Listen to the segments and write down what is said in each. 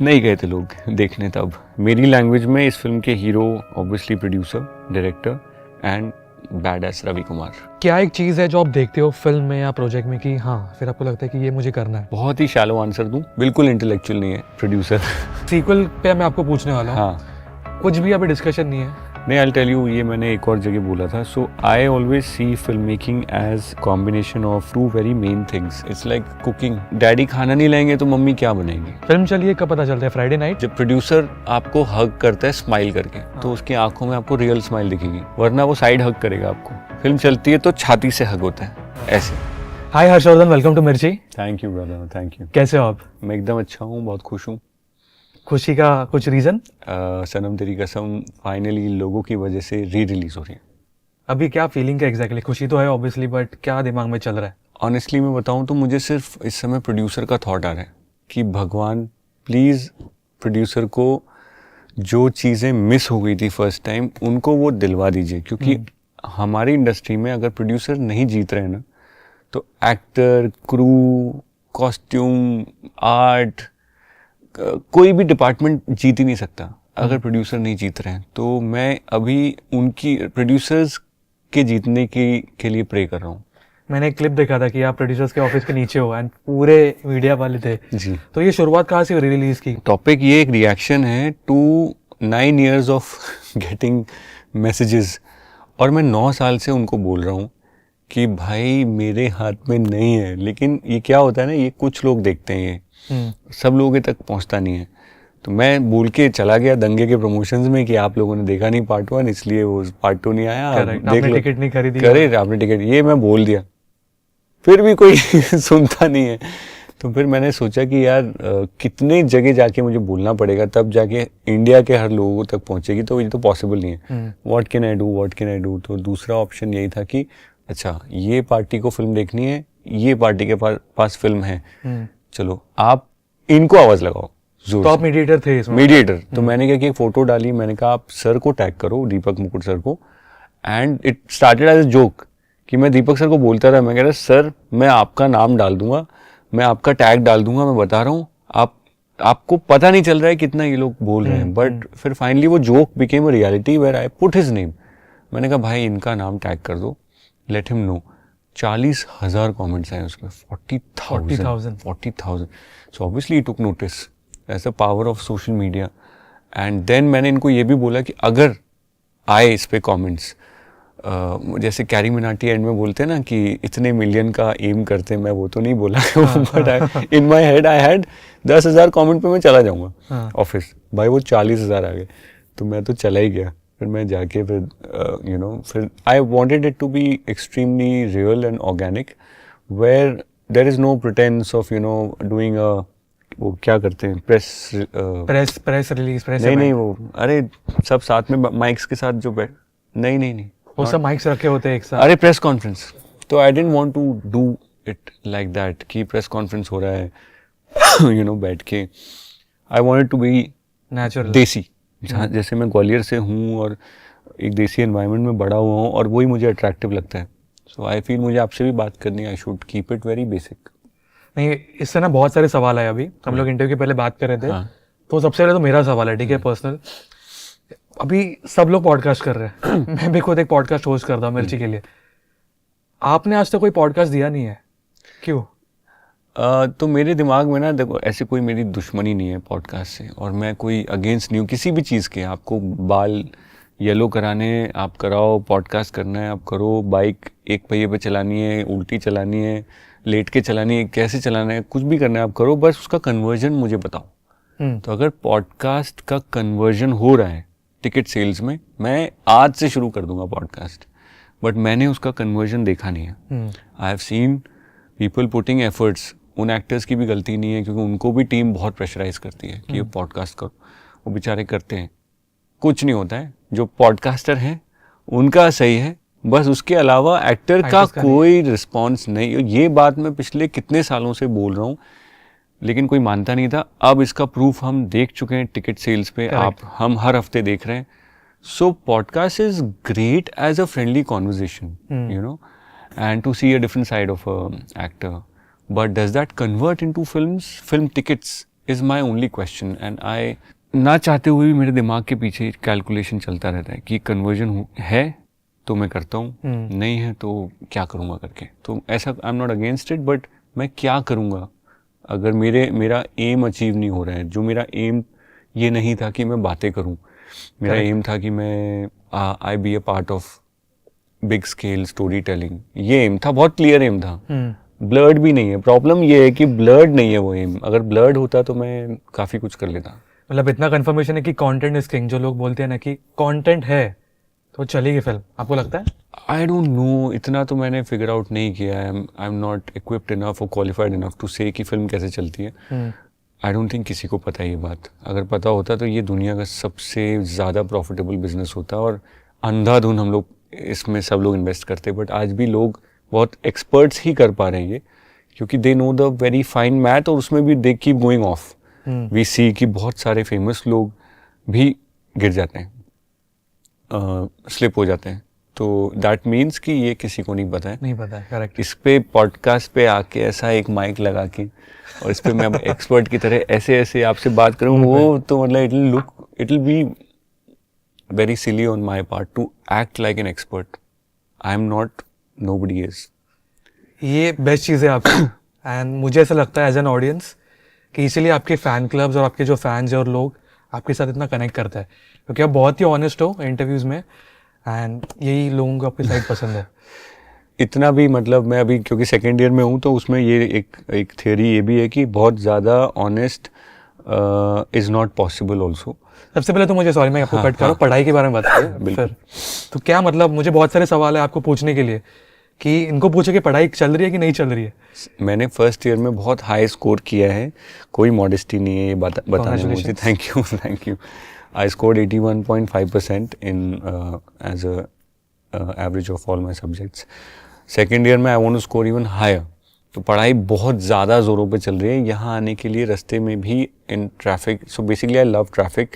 नहीं गए थे लोग देखने तब। मेरी लैंग्वेज में इस फिल्म के hero obviously producer, director and bad as Ravi Kumar. क्या एक चीज़ है जो आप देखते हो फिल्म में या प्रोजेक्ट में कि हाँ फिर आपको लगता है कि ये मुझे करना है? बहुत ही शैलो आंसर दूं, बिल्कुल इंटेलेक्चुअल नहीं है प्रोड्यूसर। सीक्वल पे मैं आपको पूछने वाला हूँ। हाँ, कुछ भी अभी डिस्कशन नहीं है। नहीं, आई टेल यू, ये मैंने एक और जगह बोला था। So I always see film making as combination of two very main things. It's like cooking. Daddy खाना नहीं लाएंगे तो मम्मी क्या बनाएंगी? फिल्म चलिए कब पता चलता है? Friday night. जब प्रोड्यूसर आपको हग करता है स्माइल करके, तो उसकी आंखों में आपको रियल स्माइल दिखेगी, वरना वो साइड हग करेगा आपको। फिल्म चलती है तो छाती से हग होता है, ऐसे। हाय हर्षवर्धन, वेलकम टू मिर्ची। Thank you brother, thank you. कैसे हो आप? मैं एकदम अच्छा हूँ, बहुत खुश हूँ। खुशी का कुछ रीज़न? सनम तेरी कसम फाइनली लोगों की वजह से री रिलीज हो रही है। अभी क्या फीलिंग है एग्जैक्टली? खुशी तो है ऑब्वियसली, बट क्या दिमाग में चल रहा है? ऑनेस्टली मैं बताऊँ तो मुझे सिर्फ इस समय प्रोड्यूसर का थॉट आ रहा है कि भगवान प्लीज़ प्रोड्यूसर को जो चीज़ें मिस हो गई थी फर्स्ट टाइम उनको वो दिलवा दीजिए। क्योंकि हमारी इंडस्ट्री में अगर प्रोड्यूसर नहीं जीत रहे हैं ना, तो एक्टर, क्रू, कॉस्ट्यूम, आर्ट, कोई भी डिपार्टमेंट जीत ही नहीं सकता अगर प्रोड्यूसर नहीं जीत रहे हैं। तो मैं अभी उनकी प्रोड्यूसर्स के जीतने के लिए प्रे कर रहा हूँ। मैंने एक क्लिप देखा था कि आप प्रोड्यूसर्स के ऑफिस के नीचे हो एंड पूरे मीडिया वाले थे जी। तो ये शुरुआत कहाँ से हुई रिलीज की? टॉपिक ये एक रिएक्शन है to 9 years of getting messages, और मैं 9 साल से उनको बोल रहा हूँ कि भाई मेरे हाथ में नहीं है। लेकिन ये क्या होता है ना, ये कुछ लोग देखते हैं, ये सब लोगों तक पहुंचता नहीं है। तो मैं बोल के चला गया दंगे के प्रमोशंस में कि आप लोगों ने देखा नहीं पार्ट 1, इसलिए वो पार्ट 2 नहीं आया। आपने टिकट नहीं खरीदी? करे आपने टिकट, ये मैं बोल दिया, फिर भी कोई सुनता नहीं है। तो फिर मैंने सोचा कि यार कितने जगह जाके मुझे बोलना पड़ेगा, तब जाके इंडिया के हर लोगों तक पहुंचेगी। तो ये तो पॉसिबल नहीं है। What can I do? तो दूसरा ऑप्शन यही था कि अच्छा ये पार्टी को फिल्म देखनी है, ये पार्टी के पास फिल्म है, चलो आप इनको आवाज लगाओ। तो आप मीडिएटर थे इसमें? मीडिएटर। तो मैंने क्या कि एक फोटो डाली, मैंने कहा आप सर को टैग करो, दीपक मुकुट सर को। And it started as a joke कि मैं दीपक सर को बोलता रहा, मैं कह रहा सर मैं आपका नाम डाल दूंगा, मैं आपका टैग डाल दूंगा, मैं बता रहा हूँ आपको पता नहीं चल रहा है कितना ये लोग बोल रहे हैं। बट फिर फाइनली वो joke became a reality where I put his name. मैंने कहा भाई इनका नाम टैग कर दो, लेट हिम नो। 40,000 कमेंट्स आए उसमें, 40,000। So obviously took notice as the power of social media. And then मैंने इनको ये भी बोला कि अगर आए इस पे कमेंट्स, जैसे कैरी मिनाटी एंड में बोलते हैं ना कि इतने मिलियन का एम करते हैं, मैं वो तो नहीं बोला but in my head I had 10,000 comment पे मैं चला जाऊंगा ऑफिस। भाई वो 40,000 आ गए तो मैं तो चला ही गया। फिर मैं जाके फिर फिर I wanted it to be extremely real and organic, where there is no pretence of doing वो क्या करते हैं प्रेस रिलीज। नहीं वो, अरे सब साथ में माइक्स के साथ जो नहीं वो सब माइक्स रखे होते हैं एक साथ। अरे प्रेस कॉन्फ्रेंस। तो I didn't want to do it like that कि प्रेस कॉन्फ्रेंस हो रहा है बैठ के। I wanted to be natural, desi, जैसे मैं ग्वालियर से हूँ और एक देसी एनवायरनमेंट में बड़ा हुआ हूँ, और वही मुझे अट्रैक्टिव लगता है। सो आई फील मुझे आपसे भी बात करनी है, I should keep it very basic. नहीं, इससे ना बहुत सारे सवाल आए। अभी हम लोग इंटरव्यू के पहले बात कर रहे थे। तो सबसे पहले तो मेरा सवाल है, ठीक है, पर्सनल। अभी सब लोग पॉडकास्ट कर रहे हैं मैं भी खुद एक पॉडकास्ट होस्ट करता हूँ मिर्ची के लिए। आपने आज तक कोई पॉडकास्ट दिया नहीं है, क्यों? तो मेरे दिमाग में ना देखो, ऐसे कोई मेरी दुश्मनी नहीं है पॉडकास्ट से, और मैं कोई अगेंस्ट नहीं हूँ किसी भी चीज़ के। आपको बाल येलो कराने आप कराओ, पॉडकास्ट करना है आप करो, बाइक एक पहिए पे चलानी है, उल्टी चलानी है, लेट के चलानी है, कैसे चलाना है, कुछ भी करना है आप करो, बस उसका कन्वर्जन मुझे बताओ। तो अगर पॉडकास्ट का कन्वर्जन हो रहा है टिकट सेल्स में, मैं आज से शुरू कर दूंगा पॉडकास्ट। बट मैंने उसका कन्वर्जन देखा नहीं है। I have seen people putting efforts. उन एक्टर्स की भी गलती नहीं है, क्योंकि उनको भी टीम बहुत प्रेशराइज करती है कि ये पॉडकास्ट करो, वो बेचारे करते हैं, कुछ नहीं होता है। जो पॉडकास्टर हैं उनका सही है, बस उसके अलावा एक्टर का कोई रिस्पॉन्स नहीं। ये बात मैं पिछले कितने सालों से बोल रहा हूँ, लेकिन कोई मानता नहीं था। अब इसका प्रूफ हम देख चुके हैं टिकट सेल्स पे। हम हर हफ्ते देख रहे हैं। So podcast is great as a friendly conversation, and to see a different side of an actor. But does that convert into film tickets is my only question and I ना चाहते हुए भी मेरे दिमाग के पीछे कैलकुलेशन चलता रहता है कि कन्वर्जन है तो मैं करता हूँ, नहीं है तो क्या करूँगा करके. तो ऐसा I am not against it, but मैं क्या करूँगा अगर मेरा एम अचीव नहीं हो रहा है. जो मेरा एम ये नहीं था कि मैं बातें करूँ, मेरा एम था कि मैं I be a part of big scale story telling. ये एम था, बहुत क्लियर एम था. ब्लर्ड भी नहीं है. प्रॉब्लम ये है कि ब्लर्ड नहीं है वो एम. अगर ब्लर्ड होता तो मैं काफ़ी कुछ कर लेता. मतलब इतना कंफर्मेशन है कि कंटेंट इज किंग. जो लोग बोलते हैं ना कि कंटेंट है तो चलेगी फिल्म, आपको लगता है? आई डोंट नो, इतना तो मैंने फिगर आउट नहीं किया है. I am not equipped enough और क्वालिफाइड इनफ टू से कि फिल्म कैसे चलती है. आई डोंट थिंक किसी को पता है ये बात. अगर पता होता तो ये दुनिया का सबसे ज़्यादा प्रॉफिटेबल बिजनेस होता और अंधाधुन हम लोग इसमें सब लोग इन्वेस्ट करते. बट आज भी लोग बहुत एक्सपर्ट्स ही कर पा रहे हैं ये, क्योंकि they know the very fine math, और उसमें भी they keep going off. We see कि बहुत सारे फेमस लोग भी गिर जाते हैं, स्लिप हो जाते हैं. तो दैट मीन्स कि ये किसी को नहीं पता है. नहीं पता है, करेक्ट. इस पे पॉडकास्ट पे आके ऐसा एक माइक लगा के और इस पे मैं अब एक्सपर्ट की तरह ऐसे ऐसे आपसे बात करूँ, वो तो मतलब it will be very silly on my part two act like an expert. I am not, nobody is. ये बेस्ट चीज़ है आपकी. एंड मुझे ऐसा लगता है एज एन ऑडियंस कि इसीलिए आपके फ़ैन क्लब्स और आपके जो फैंस हैं और लोग आपके साथ इतना कनेक्ट करते हैं, क्योंकि आप बहुत ही ऑनेस्ट हो इंटरव्यूज़ में, एंड यही लोगों को आपकी साइड पसंद है. इतना भी मतलब मैं अभी क्योंकि सेकेंड ईयर में हूँ तो उसमें ये एक थियोरी ये भी है कि बहुत ज़्यादा honest is not possible also. सबसे पहले तो मुझे, सॉरी मैं आपको कट करूँ, पढ़ाई के बारे में बात करें फिर. तो क्या मतलब, मुझे बहुत सारे सवाल है आपको पूछने के लिए कि इनको पूछे कि पढ़ाई चल रही है कि नहीं चल रही है. मैंने फर्स्ट ईयर में बहुत हाई स्कोर किया है, कोई मॉडेस्टी नहीं है ये बताने में मुझे. Thank you. I scored 81.5% in as a average of all my subjects. Second year में I want to score even higher. तो पढ़ाई बहुत ज़्यादा ज़ोरों पे चल रही है. यहाँ आने के लिए रास्ते में भी in traffic. So basically I love traffic.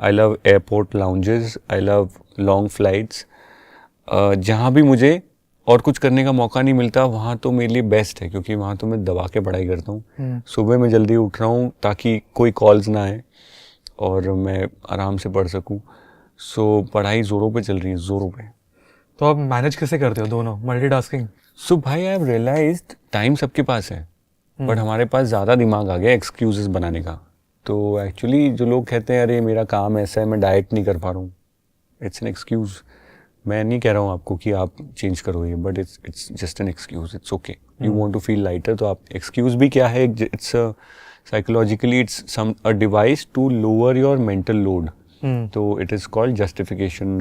I love airport lounges. I love long flights. जहाँ भी मुझे और कुछ करने का मौका नहीं मिलता वहाँ तो मेरे लिए बेस्ट है, क्योंकि वहाँ तो मैं दबा के पढ़ाई करता हूँ. सुबह मैं जल्दी उठ रहा हूँ ताकि कोई कॉल्स ना आए और मैं आराम से पढ़ सकूं. सो पढ़ाई ज़ोरों पे चल रही है, ज़ोरों पे. तो आप मैनेज कैसे करते हो दोनों, मल्टीटास्किंग? सो भाई आई हैव रियलाइज्ड टाइम सबके पास है, बट हमारे पास ज़्यादा दिमाग आ गया एक्सक्यूजेस बनाने का. तो एक्चुअली जो लोग कहते हैं अरे मेरा काम ऐसा है, मैं डाइट नहीं कर पा रहा हूँ, इट्स एन एक्सक्यूज़. मैं नहीं कह रहा हूँ आपको कि आप चेंज करो ये, but it's just an excuse. It's okay. You want to feel lighter, तो आप एक्सक्यूज़ भी क्या है, it's psychologically it's a device to lower your mental load. तो it is called justification,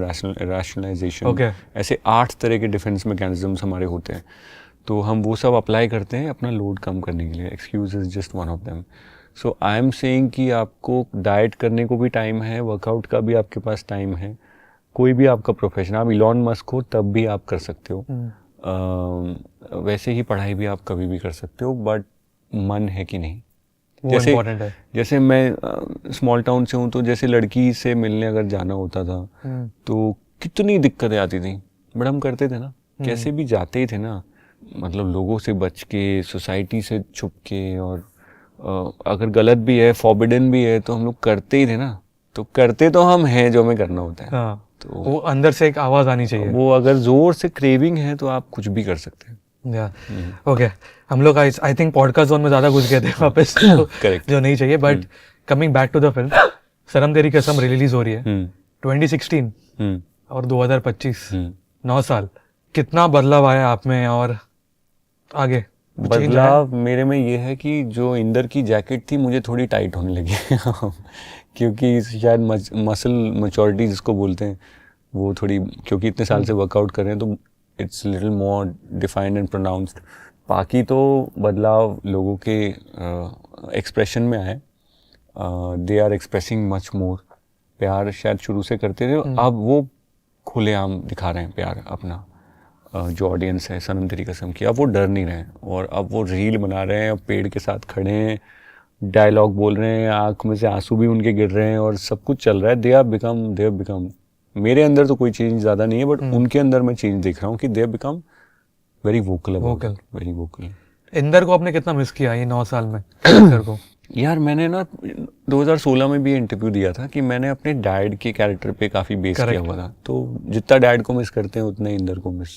rationalization. Okay. ऐसे 8 तरह के डिफेंस मैकेनिज्म्स हमारे होते हैं, तो हम वो सब अप्लाई करते हैं अपना लोड कम करने के लिए. Excuse is just one of them. So I am saying कि आपको डाइट करने को भी टाइम है, वर्कआउट का भी आपके पास टाइम है. कोई भी आपका प्रोफेशन, आप इलॉन मस्क हो तब भी आप कर सकते हो. वैसे ही पढ़ाई भी आप कभी भी कर सकते हो, बट मन है कि नहीं. जैसे मैं स्मॉल टाउन से हूँ, तो जैसे लड़की से मिलने अगर जाना होता था तो कितनी दिक्कतें आती थी, बट हम करते थे ना. कैसे भी जाते ही थे ना, मतलब लोगों से बच के, सोसाइटी से छुप के, और अगर गलत भी है, फॉरबिडन भी है, तो हम लोग करते ही थे ना. तो करते तो हम हैं जो हमें करना होता है. हाँ. तो वो अंदर से एक आवाज़ आनी चाहिए. वो अगर जोर से क्रेविंग है तो आप कुछ भी कर सकते हैं. ओके. हम लोग आई थिंक पॉडकास्ट जोन में ज़्यादा घुस गए थे वापस, जो नहीं चाहिए. But coming back to the film, Sanam Teri Kasam release हो रही है 2016 और 2025, 9 साल. कितना बदलाव आया आप में और आगे? बदलाव मेरे में ये है कि जो इंदर की जैकेट थी मुझे थोड़ी टाइट होने लगी क्योंकि शायद मसल मैच्योरिटी जिसको बोलते हैं वो थोड़ी, क्योंकि इतने साल से वर्कआउट कर रहे हैं तो it's little more defined and pronounced. बाकी तो बदलाव लोगों के एक्सप्रेशन में आए. They are expressing much more. प्यार शायद शुरू से करते थे, अब वो खुलेआम दिखा रहे हैं प्यार अपना. जो ऑडियंस है सनम तेरी कसम की, अब वो डर नहीं रहे हैं, और अब वो रील बना रहे हैं, पेड़ के साथ खड़े हैं, डायलॉग बोल रहे हैं, आँख में से आंसू भी उनके गिर रहे हैं, और सब कुछ चल रहा है. दे हैव बिकम मेरे अंदर तो कोई चेंज ज़्यादा नहीं है, बट उनके अंदर मैं चेंज देख रहा हूँ कि they have become very vocal. Inder को आपने कितना मिस किया ये 9 साल में? इंदर को यार मैंने ना 2016 में भी इंटरव्यू दिया था कि मैंने अपने डैड के कैरेक्टर पे काफ़ी बेस किया हुआ था, तो जितना डैड को मिस करते हैं उतना ही इंदर को मिस